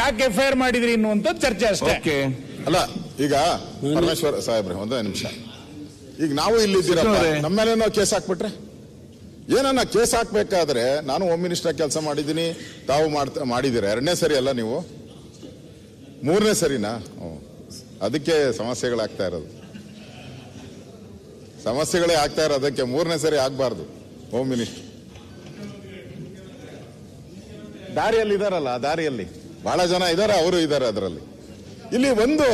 ಯಾಕೆ FIR ಮಾಡಿದ್ರಿ ಅನ್ನುವಂಥದ್ದು ಚರ್ಚೆ ಅಷ್ಟೇ. ಅಲ್ಲ, ಈಗ ಪರಮೇಶ್ವರ್ ಸಾಹೇಬ್ರೆ ಒಂದೇ ನಿಮಿಷ. ಈಗ ನಾವು ಇಲ್ಲಿದ್ದೀರಪ್ಪ, ನಮ್ಮ ಮೇಲೆ ನಾವು ಕೇಸ್ ಹಾಕ್ಬಿಟ್ರೆ ಏನನ್ನ ಕೇಸ್ ಹಾಕ್ಬೇಕಾದ್ರೆ ನಾನು ಹೋಮ್ ಮಿನಿಸ್ಟರ್ ಕೆಲಸ ಮಾಡಿದ್ದೀನಿ, ತಾವು ಮಾಡಿದ್ದೀರ. 2ನೇ ಸರಿ ಅಲ್ಲ ನೀವು, 3ನೇ ಸರಿನಾ? ಅದಕ್ಕೆ ಸಮಸ್ಯೆಗಳಾಗ್ತಾ ಇರೋದು, ಸಮಸ್ಯೆಗಳೇ ಆಗ್ತಾ ಇರೋದಕ್ಕೆ 3ನೇ ಸರಿ ಆಗ್ಬಾರ್ದು. ಹೋಮ್ ಮಿನಿಸ್ಟರ್ ದಾರಿಯಲ್ಲಿ ಇದಾರಲ್ಲ, ದಾರಿಯಲ್ಲಿ ಬಹಳ ಜನ ಇದ್ದಾರೆ, ಅವರು ಇದ್ದಾರೆ ಅದರಲ್ಲಿ. ಇಲ್ಲಿ ಒಂದು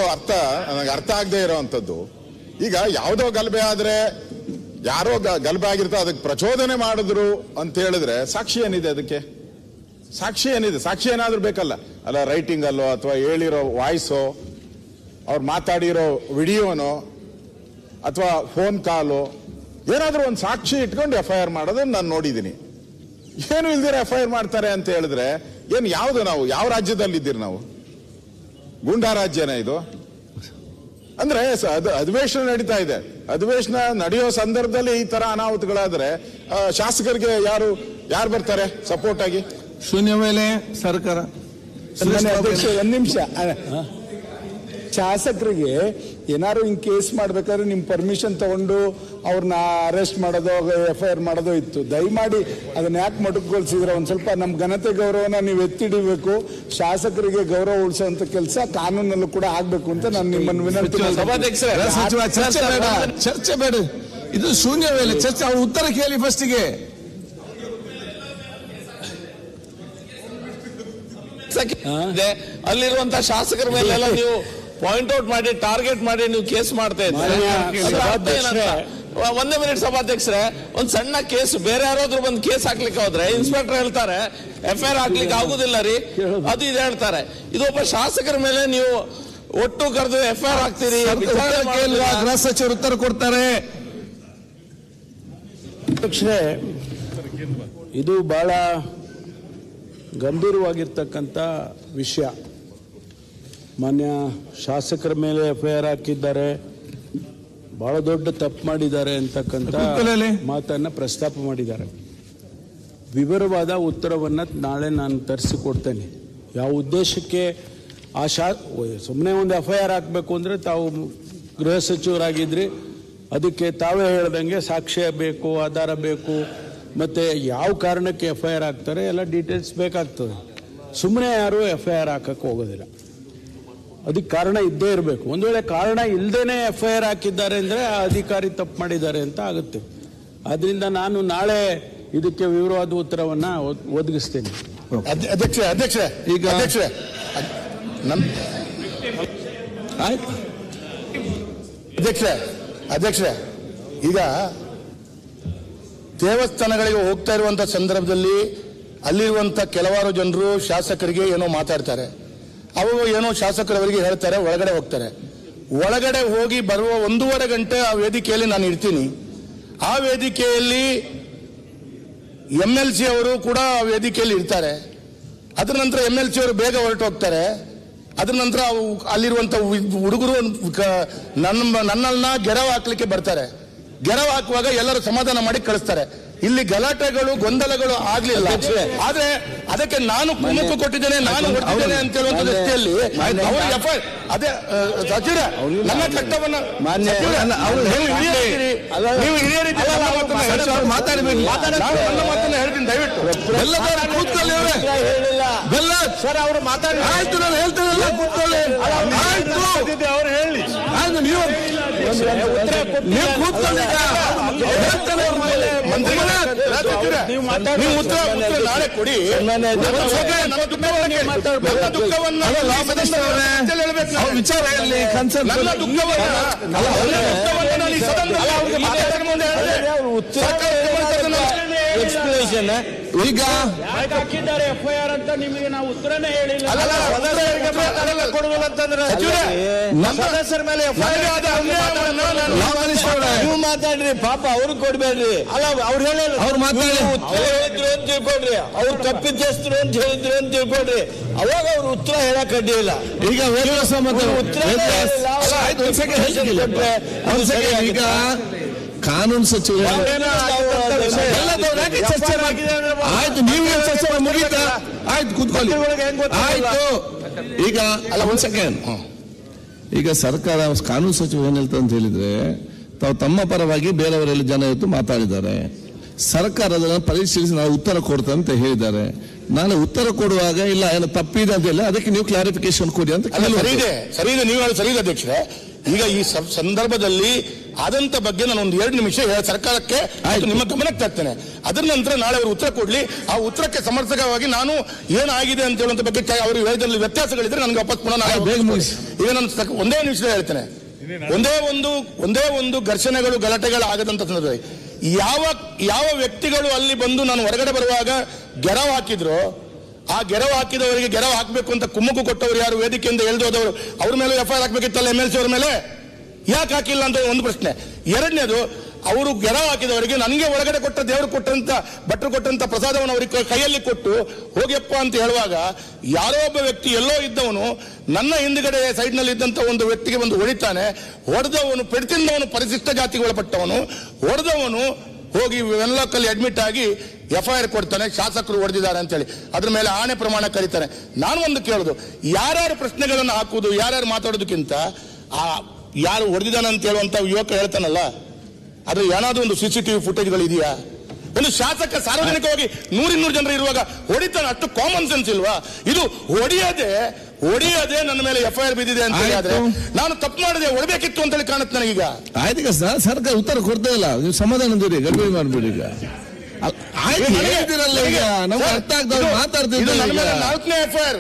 ನನಗೆ ಅರ್ಥ ಆಗದೆ ಇರೋವಂಥದ್ದು, ಈಗ ಯಾವುದೋ ಗಲಭೆ ಆದ್ರೆ ಯಾರೋ ಗಲಭೆ ಆಗಿರ್ತಾ ಅದಕ್ಕೆ ಪ್ರಚೋದನೆ ಮಾಡಿದ್ರು ಅಂತ ಹೇಳಿದ್ರೆ ಸಾಕ್ಷಿ ಏನಿದೆ? ಅದಕ್ಕೆ ಸಾಕ್ಷಿ ಏನಿದೆ? ಸಾಕ್ಷಿ ಏನಾದ್ರೂ ಬೇಕಲ್ಲ. ಅಲ್ಲ, ರೈಟಿಂಗ್ ಅಲ್ಲೋ ಅಥವಾ ಹೇಳಿರೋ ವಾಯ್ಸೋ, ಅವ್ರು ಮಾತಾಡಿರೋ ವಿಡಿಯೋನೋ ಅಥವಾ ಫೋನ್ ಕಾಲು, ಏನಾದ್ರೂ ಒಂದು ಸಾಕ್ಷಿ ಇಟ್ಕೊಂಡು FIR ಮಾಡೋದನ್ನ ನಾನು ನೋಡಿದ್ದೀನಿ. ಏನು ಇಲ್ದಿರ FIR ಮಾಡ್ತಾರೆ ಅಂತ ಹೇಳಿದ್ರೆ ಏನು? ಯಾವ್ದು ನಾವು ಯಾವ ರಾಜ್ಯದಲ್ಲಿ ಇದ್ದೀರಿ ನಾವು? ಗೂಂಡಾ ರಾಜ್ಯನ ಇದು? ಅಂದ್ರೆ ಅಧಿವೇಶನ ನಡೀತಾ ಇದೆ, ಅಧಿವೇಶನ ನಡೆಯೋ ಸಂದರ್ಭದಲ್ಲಿ ಈ ತರ ಅನಾಹುತಗಳಾದ್ರೆ ಶಾಸಕರಿಗೆ ಯಾರು ಬರ್ತಾರೆ ಸಪೋರ್ಟ್ ಆಗಿ? ಶೂನ್ಯ ವೇಳೆ ಸರ್ಕಾರ. ಒಂದ್ ನಿಮಿಷ, ಶಾಸಕರಿಗೆ ಏನಾದ್ರು ಹಿಂಗ್ ಕೇಸ್ ಮಾಡ್ಬೇಕಾದ್ರೆ ನಿಮ್ ಪರ್ಮಿಷನ್ ತಗೊಂಡು ಅವ್ರನ್ನ ಅರೆಸ್ಟ್ ಮಾಡೋದು, FIR ಮಾಡೋದು ಇತ್ತು. ದಯಮಾಡಿ ಅದನ್ನ ಯಾಕೆ ಮೊಟಕುಗೊಳಿಸಿದ್ರೆ? ಒಂದ್ ಸ್ವಲ್ಪ ನಮ್ ಘನತೆ ಗೌರವನ ನೀವು ಎತ್ತಿಡಿಬೇಕು. ಶಾಸಕರಿಗೆ ಗೌರವ ಉಳಿಸುವಂತ ಕೆಲಸ ಕಾನೂನಲ್ಲೂ ಕೂಡ ಆಗ್ಬೇಕು ಅಂತ ನಾನು ನಿಮ್ಮನ್ನು ವಿನಂತಿ. ಚರ್ಚೆ ಬೇಡ, ಇದು ಶೂನ್ಯ ವೇಳೆ ಚರ್ಚೆ. ಅವ್ರು ಉತ್ತರ ಕೇಳಿ ಫಸ್ಟಿಗೆ. ಅಲ್ಲಿರುವಂತಹ ಶಾಸಕರ ಮೇಲೆಲ್ಲ ನೀವು ಪಾಯಿಂಟ್ ಔಟ್ ಮಾಡಿ, ಟಾರ್ಗೆಟ್ ಮಾಡಿ ನೀವು ಕೇಸ್ ಮಾಡ್ತಾ ಇದ್ದಾರೆ. 1 ಮಿನಿಟ್ ಸಭಾಧ್ಯಕ್ಷರೇ, ಒಂದ್ ಸಣ್ಣ ಕೇಸ್ ಬೇರೆ ಯಾರಾದ್ರೂ ಬಂದು ಕೇಸ್ ಹಾಕ್ಲಿಕ್ಕೆ ಹೋದ್ರೆ ಇನ್ಸ್ಪೆಕ್ಟರ್ ಹೇಳ್ತಾರೆ FIR ಹಾಕ್ಲಿಕ್ಕೆ ಆಗುದಿಲ್ಲ ರೀ, ಅದು ಇದು ಹೇಳ್ತಾರೆ. ಇದೊಬ್ಬ ಶಾಸಕರ ಮೇಲೆ ನೀವು ಒಟ್ಟು ಕರೆದು FIR ಹಾಕ್ತೀರಿ, ಗೃಹ ಸಚಿವರು ಉತ್ತರ ಕೊಡ್ತಾರೆ. ಅಧ್ಯಕ್ಷರೇ, ಇದು ಬಹಳ ಗಂಭೀರವಾಗಿರ್ತಕ್ಕಂಥ ವಿಷಯ. ಮಾನ್ಯ ಶಾಸಕರ ಮೇಲೆ FIR ಹಾಕಿದ್ದಾರೆ, ಬಹಳ ದೊಡ್ಡ ತಪ್ಪು ಮಾಡಿದ್ದಾರೆ ಅಂತಕ್ಕಂಥ ಮಾತನ್ನ ಪ್ರಸ್ತಾಪ ಮಾಡಿದ್ದಾರೆ. ವಿವರವಾದ ಉತ್ತರವನ್ನ ನಾಳೆ ನಾನು ತರಿಸಿಕೊಡ್ತೇನೆ. ಯಾವ ಉದ್ದೇಶಕ್ಕೆ ಸುಮ್ಮನೆ ಒಂದು FIR ಹಾಕಬೇಕು ಅಂದ್ರೆ ತಾವು ಗೃಹ ಸಚಿವರಾಗಿದ್ರಿ, ಅದಕ್ಕೆ ತಾವೇ ಹೇಳ್ದಂಗೆ ಸಾಕ್ಷ್ಯ ಬೇಕು, ಆಧಾರ ಬೇಕು, ಮತ್ತೆ ಯಾವ ಕಾರಣಕ್ಕೆ FIR ಹಾಕ್ತಾರೆ ಎಲ್ಲ ಡೀಟೇಲ್ಸ್ ಬೇಕಾಗ್ತದೆ. ಸುಮ್ಮನೆ ಯಾರು FIR ಹಾಕಕ್ಕೆ ಹೋಗೋದಿಲ್ಲ, ಅದಕ್ಕೆ ಕಾರಣ ಇದ್ದೇ ಇರಬೇಕು. ಒಂದು ವೇಳೆ ಕಾರಣ ಇಲ್ಲದೇನೆ FIR ಹಾಕಿದ್ದಾರೆ ಅಂದ್ರೆ ಆ ಅಧಿಕಾರಿ ತಪ್ಪು ಮಾಡಿದ್ದಾರೆ ಅಂತ ಆಗುತ್ತೆ. ಆದ್ರಿಂದ ನಾನು ನಾಳೆ ಇದಕ್ಕೆ ವಿವರವಾದ ಉತ್ತರವನ್ನ ಒದಗಿಸ್ತೇನೆ. ಅಧ್ಯಕ್ಷರೇ ಈಗ ಅಧ್ಯಕ್ಷರೇ, ಈಗ ದೇವಸ್ಥಾನಗಳಿಗೆ ಹೋಗ್ತಾ ಇರುವಂತ ಸಂದರ್ಭದಲ್ಲಿ ಅಲ್ಲಿರುವಂತ ಕೆಲವಾರು ಜನರು ಶಾಸಕರಿಗೆ ಏನೋ ಮಾತಾಡ್ತಾರೆ. ಅವರು ಏನೋ ಶಾಸಕರವರಿಗೆ ಹೇಳ್ತಾರೆ, ಒಳಗಡೆ ಹೋಗ್ತಾರೆ. ಒಳಗಡೆ ಹೋಗಿ ಬರುವ 1.5 ಗಂಟೆ ಆ ವೇದಿಕೆಯಲ್ಲಿ ನಾನು ಇರ್ತೀನಿ. ಆ ವೇದಿಕೆಯಲ್ಲಿ MLC ಅವರು ಕೂಡ ಆ ವೇದಿಕೆಯಲ್ಲಿ ಇರ್ತಾರೆ. ಅದರ ನಂತರ MLC ಅವರು ಬೇಗ ಹೊರಟು ಹೋಗ್ತಾರೆ. ಅದರ ನಂತರ ಅಲ್ಲಿರುವಂತ ಹುಡುಗರು ನನ್ನನ್ನ ಗೆರವು ಹಾಕ್ಲಿಕ್ಕೆ ಬರ್ತಾರೆ. ಗೆರವು ಹಾಕುವಾಗ ಎಲ್ಲರೂ ಸಮಾಧಾನ ಮಾಡಿ ಕಳಿಸ್ತಾರೆ. ಇಲ್ಲಿ ಗಲಾಟೆಗಳು ಗೊಂದಲಗಳು ಆಗ್ಲಿಲ್ಲ. ಆದ್ರೆ ಅದಕ್ಕೆ ನಾನು ಕುಮ್ಮಕ್ಕು ಕೊಟ್ಟಿದ್ದೇನೆ, ನಾನು ಹೊರಟಿದ್ದೇನೆ ಅಂತ ಹೇಳುವಂತ ದೃಷ್ಟಿಯಲ್ಲಿ ಅದೇ ಸಚಿವ ನನ್ನ ಕರ್ತವ್ಯವನ್ನು ನೀವು ಹಿರಿಯ ರೀತಿ ಮಾತಾಡಬೇಕು. ನನ್ನ ಮಾತನ್ನ ಹೇಳ್ತೀನಿ ದಯವಿಟ್ಟು. ಸರ್ ಅವರು ಮಾತಾಡಿ ಆಯ್ತು, ನಾನು ಹೇಳ್ತೇನೆ ಕೂತ್ಕೊಳ್ಳಿ. ಅವ್ರು ಹೇಳಿ ನೀವು ಕೂತ್ಕೊಳ್ಳಿ. ನೀವು ಉತ್ತರ ನಾಳೆ ಕೊಡಿ. ವಿಚಾರ ಎಕ್ಸ್ಪ್ಲನೇಷನ್ ಈಗ ಹಾಕಿದ್ದಾರೆ FIR ಅಂತ ನಿಮಗೆ ನಾವು ಉತ್ತರನೇ ಹೇಳಿಲ್ಲ. ಸದಸ್ಯರ ಮೇಲೆ ನೀವು ಮಾತಾಡ್ರಿ, ಪಾಪ ಅವ್ರಿಗೆ ಕೊಡ್ಬೇಡ್ರಿ. ಅಲ್ಲ ಅವ್ರು ಹೇಳಿದ್ರು, ಅವ್ರು ಮಾತಾಡಿ ಹೇಳಿದ್ರು ಅಂತ ತಿಳ್ಕೊಡ್ರಿ, ಅವ್ರು ತಪ್ಪಿದ್ದೆಸ್ತರು ಅಂತ ಹೇಳಿದ್ರು ಅಂತ ತಿಳ್ಕೊಡ್ರಿ. ಅವಾಗ ಅವ್ರು ಉತ್ತರ ಹೇಳಕ್ ಅಡ್ಡಿ ಇಲ್ಲ. ಈಗ ಈಗ ಕಾನೂನು ಸಚಿವರು ಚರ್ಚೆ ಆಯ್ತು, ನೀವು ಚರ್ಚೆ ಮುಗಿತಾ ಆಯ್ತು, ಕೂತ್ಕೊಳ್ಳಿ. ಆಯ್ತು, ಈಗ ಅಲ್ಲ ಒಂದ್ ಸೆಕೆಂಡ್, ಈಗ ಸರ್ಕಾರ ಕಾನೂನು ಸಚಿವ ಏನ್ ಹೇಳ್ತಾರೆ ಅಂತ ಹೇಳಿದ್ರೆ, ತಾವು ತಮ್ಮ ಪರವಾಗಿ ಬೇರೆಯವರೆಲ್ಲ ಜನ ಇವತ್ತು ಮಾತಾಡಿದ್ದಾರೆ, ಸರ್ಕಾರದನ್ನ ಪರಿಶೀಲಿಸಿ ನಾವು ಉತ್ತರ ಕೊಡ್ತೇವೆ ಅಂತ ಹೇಳಿದ್ದಾರೆ. ನಾನು ಉತ್ತರ ಕೊಡುವಾಗ ಇಲ್ಲ ಏನೋ ತಪ್ಪಿದೆ ಅಂತ ಇಲ್ಲ, ಅದಕ್ಕೆ ನೀವು ಕ್ಲಾರಿಫಿಕೇಶನ್ ಕೊಡಿ ಅಂತ ಸರಿ ಇದೆ, ನೀವು ಹೇಳಿ ಸರಿ ಇದೆ ಅಧ್ಯಕ್ಷರೇ. ಈಗ ಈ ಸಂದರ್ಭದಲ್ಲಿ ಆದಂತ ಬಗ್ಗೆ ನಾನು ಒಂದು 2 ನಿಮಿಷ ಸರ್ಕಾರಕ್ಕೆ ನಿಮ್ಮ ಗಮನಕ್ಕೆ ತರ್ತೇನೆ. ಅದರ ನಂತರ ನಾಳೆ ಅವರು ಉತ್ತರ ಕೊಡ್ಲಿ. ಆ ಉತ್ತರಕ್ಕೆ ಸಮರ್ಥಕವಾಗಿ ನಾನು ಏನಾಗಿದೆ ಅಂತ ಹೇಳುವಂತ ಬಗ್ಗೆ ಅವರು ಹೇಳಿದಲ್ಲಿ ವ್ಯತ್ಯಾಸಗಳಿದ್ರೆ ನನಗೆ ವಾಪಸ್ ಈಗ ನಾನು ಒಂದೇ ನಿಮಿಷ ಹೇಳ್ತೇನೆ. ಒಂದೇ ಒಂದು ಘರ್ಷಣೆಗಳು ಗಲಾಟೆಗಳು ಆಗದಂತ ಸಂದರ್ಭದಲ್ಲಿ ಯಾವ ವ್ಯಕ್ತಿಗಳು ಅಲ್ಲಿ ಬಂದು ನಾನು ಹೊರಗಡೆ ಬರುವಾಗ ಗೆರವು ಹಾಕಿದ್ರು, ಆ ಗೆರವು ಹಾಕಿದವರಿಗೆ ಗೆರವು ಹಾಕಬೇಕು ಅಂತ ಕುಮ್ಮಕ್ಕು ಕೊಟ್ಟವರು ಯಾರು, ವೇದಿಕೆಯಿಂದ ಎಳೆದೋದವರು, ಅವ್ರ ಮೇಲೆ FIR ಹಾಕಬೇಕಿತ್ತಲ್ಲ MLC ಅವರ ಮೇಲೆ, ಯಾಕೆ ಹಾಕಿಲ್ಲ ಅಂತ ಒಂದು ಪ್ರಶ್ನೆ. ಎರಡನೇದು, ಅವರು ಗೆರವು ಹಾಕಿದವರಿಗೆ ನನಗೆ ಒಳಗಡೆ ಕೊಟ್ಟ ದೇವರು ಕೊಟ್ಟಂತ ಭಟ್ರು ಕೊಟ್ಟಂತ ಪ್ರಸಾದವನ್ನು ಅವರಿಗೆ ಕೈಯಲ್ಲಿ ಕೊಟ್ಟು ಹೋಗ್ಯಪ್ಪ ಅಂತ ಹೇಳುವಾಗ ಯಾರೋ ಒಬ್ಬ ವ್ಯಕ್ತಿ ಎಲ್ಲೋ ಇದ್ದವನು ನನ್ನ ಹಿಂದ್ಗಡೆ ಸೈಡ್ ನಲ್ಲಿ ಇದ್ದಂತ ಒಂದು ವ್ಯಕ್ತಿಗೆ ಒಂದು ಹೊಡಿತಾನೆ. ಹೊಡೆದವನು ಪೆಡ್ತಿಂದವನು ಪರಿಶಿಷ್ಟ ಜಾತಿಗೆ ಒಳಪಟ್ಟವನು, ಹೊಡೆದವನು ಹೋಗಿ ವೆನ್ಲಾಕಲ್ಲಿ ಅಡ್ಮಿಟ್ ಆಗಿ FIR ಕೊಡ್ತಾನೆ, ಶಾಸಕರು ಹೊಡೆದಿದ್ದಾರೆ ಅಂತ ಹೇಳಿ ಅದ್ರ ಮೇಲೆ ಆಣೆ ಪ್ರಮಾಣ ಕರೀತಾನೆ. ನಾನು ಒಂದು ಕೇಳುದು, ಯಾರ್ಯಾರು ಪ್ರಶ್ನೆಗಳನ್ನು ಹಾಕುವುದು, ಯಾರ್ಯಾರು ಮಾತಾಡೋದಕ್ಕಿಂತ ಆ ಯಾರು ಹೊಡೆದಿದ್ದಾನೆ ಅಂತ ಹೇಳುವಂತ ಯುವಕ ಹೇಳ್ತಾನಲ್ಲ, ಅದ್ರ ಏನಾದ್ರೂ ಒಂದು CCTV ಫುಟೇಜ್ಗಳು ಇದೆಯಾ? ಒಂದು ಶಾಸಕ ಸಾರ್ವಜನಿಕವಾಗಿ 100-200 ಜನರು ಇರುವಾಗ ಹೊಡಿತಾನೆ, ಅಷ್ಟು ಕಾಮನ್ ಸೆನ್ಸ್ ಇಲ್ವಾ? ಇದು ಹೊಡಿಯದೆ ನನ್ನ ಮೇಲೆ FIR ಬಿದ್ದಿದೆ ಅಂತ ಹೇಳಿದ್ರೆ ನಾನು ತಪ್ಪು ಮಾಡಿದೆ, ಹೊಡಬೇಕಿತ್ತು ಅಂತ ಹೇಳಿ ಕಾಣುತ್ತೆ ನನಗೀಗ. ಆಯ್ತು ಸರ್ಕಾರ ಉತ್ತರ ಕೊಡ್ತಾ ಇಲ್ಲ, ನೀವು ಸಮಾಧಾನದಿರಿ, ಗಡ್ಬಡಿ ಮಾಡ್ಬೇಡಿ. ಈಗ ಹೇಳ್ತಿರಲ್ಲ, ಈಗ ನಮ್ಗೆ ಅರ್ಥ ಆಗ್ತದೆ ಮಾತಾಡ್ತಿದ್ದೀವಿ. 4ನೇ FIR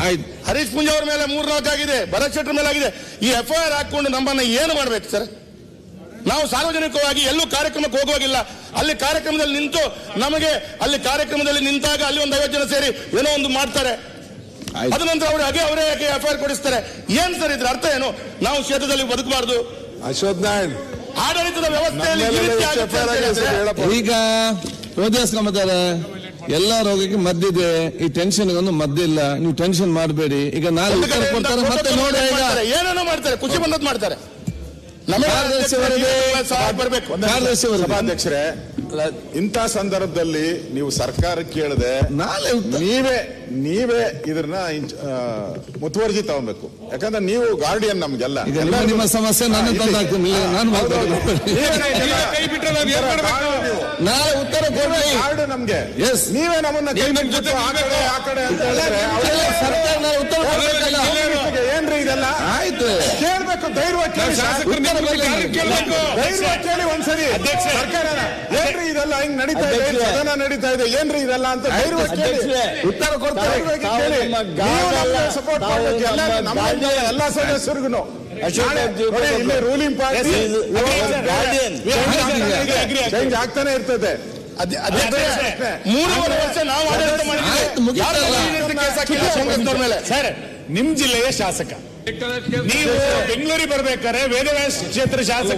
ಆಯ್ತು, ಹರೀಶ್ ಪುಂಜ ಅವ್ರ ಮೇಲೆ 3-4 ಆಗಿದೆ, ಭರತ್ ಶೆಟ್ಟರ್ ಮೇಲೆ ಆಗಿದೆ. ಈ FIR ಹಾಕೊಂಡು ನಮ್ಮನ್ನ ಏನು ಮಾಡ್ಬೇಕು ಸರ್? ನಾವು ಸಾರ್ವಜನಿಕವಾಗಿ ಎಲ್ಲೂ ಕಾರ್ಯಕ್ರಮಕ್ಕೆ ಹೋಗುವಾಗಿಲ್ಲ. ಅಲ್ಲಿ ಕಾರ್ಯಕ್ರಮದಲ್ಲಿ ನಿಂತು ನಮಗೆ ಅಲ್ಲಿ ಕಾರ್ಯಕ್ರಮದಲ್ಲಿ ನಿಂತಾಗ ಅಲ್ಲಿ ಒಂದು 50 ಜನ ಸೇರಿ ಏನೋ ಒಂದು ಮಾಡ್ತಾರೆ, ಅದ ನಂತರ ಅವರೇ FIR ಕೊಡಿಸ್ತಾರೆ. ಏನ್ ಸರ್ ಇದ್ರ ಅರ್ಥ ಏನು? ನಾವು ಕ್ಷೇತ್ರದಲ್ಲಿ ಬದುಕಬಾರ್ದು, ಅಶ್ವಥ್ ನಾರಾಯಣ್ ಆಡಳಿತದ ವ್ಯವಸ್ಥೆಯಲ್ಲಿ ಈ ರೀತಿ ಆಗುತ್ತೆ ಅಂತ ಹೇಳಿದ್ರೆ ಈಗ ಹೃದಯಸ್ಕಮತಾರೆ ಎಲ್ಲ ರೋಗಕ್ಕೆ ಮದ್ದಿದೆ, ಈ ಟೆನ್ಷನ್ ಒಂದು ಮದ್ದಿಲ್ಲ, ನೀವು ಟೆನ್ಷನ್ ಮಾಡಬೇಡಿ. ಈಗ ನಾಳೆ ಉತ್ತರ ಕೊಡ್ತಾರೆ, ಮತ್ತೆ ನೋಡಿ ಈಗ ಏನೇನೋ ಮಾಡ್ತಾರೆ, ಖುಷಿ ಬಂದದ್ದು ಮಾಡ್ತಾರೆ. ಸಭಾಧ್ಯಕ್ಷರೇ, ಇಂಥ ಸಂದರ್ಭದಲ್ಲಿ ನೀವು ಸರ್ಕಾರ ಕೇಳದೆ ನಾಳೆ ನೀವೇ ಇದನ್ನ ಮುತುವರ್ಜಿ ತಗೊಬೇಕು. ಯಾಕಂದ್ರೆ ನೀವು ಗಾರ್ಡಿಯನ್ ನಮ್ಗೆಲ್ಲ. ಈಗ ನಿಮ್ಮ ಸಮಸ್ಯೆ ನಾನು ತಂದಾಗ್ತೀನಿ, ನಾನು ನಾಳೆ ಉತ್ತರ ಕೊಡಿ ನಮ್ಗೆ. ಎಸ್, ನೀವೇ ನಮ್ಮನ್ನ ಆ ಕಡೆ ಅಂತ ಹೇಳಿದ್ರೆ ಸರ್ಕಾರ ಉತ್ತರ ಕೊಡಬೇಕಲ್ಲ. ಏನ್ರಿ ಇದೆಲ್ಲ? ಆಯ್ತು, ಕೇಳ್ಬೇಕು, ಧೈರ್ಯವಾಗಿ ಕೇಳಿ ಒಂದ್ಸರಿ ಸರ್ಕಾರನ. ಏನ್ರಿ ಇದೆಲ್ಲ ಹಿಂಗ್ ನಡೀತಾ ಇದೆ, ಸದನ ನಡೀತಾ ಇದೆ, ಏನ್ರಿ ಇದೆಲ್ಲ ಅಂತ ಧೈರ್ಯವಾಗಿ ಕೇಳಿ ಉತ್ತರ ಕೊಡ್ತಾರೆ. ಸಪೋರ್ಟ್ ಮಾಡಬೇಕು ಎಲ್ಲ ಸದಸ್ಯರಿಗೂ. ಇಲ್ಲಿ ರೂಲಿಂಗ್ ಪಾರ್ಟಿ ಚೇಂಜ್ ಆಗ್ತಾನೆ ಇರ್ತದೆ. 3.5 ವರ್ಷ ನಾವು ಆಡಳಿತ ಮಾಡಿದ್ದೀವಿ. ಸರ್, ನಿಮ್ ಜಿಲ್ಲೆಯ ಶಾಸಕ ನೀವು ಬೆಂಗಳೂರಿಗೆ ಬರ್ಬೇಕಾದ್ರೆ ವೇದವ್ಯಾಸ ಕ್ಷೇತ್ರ ಶಾಸಕ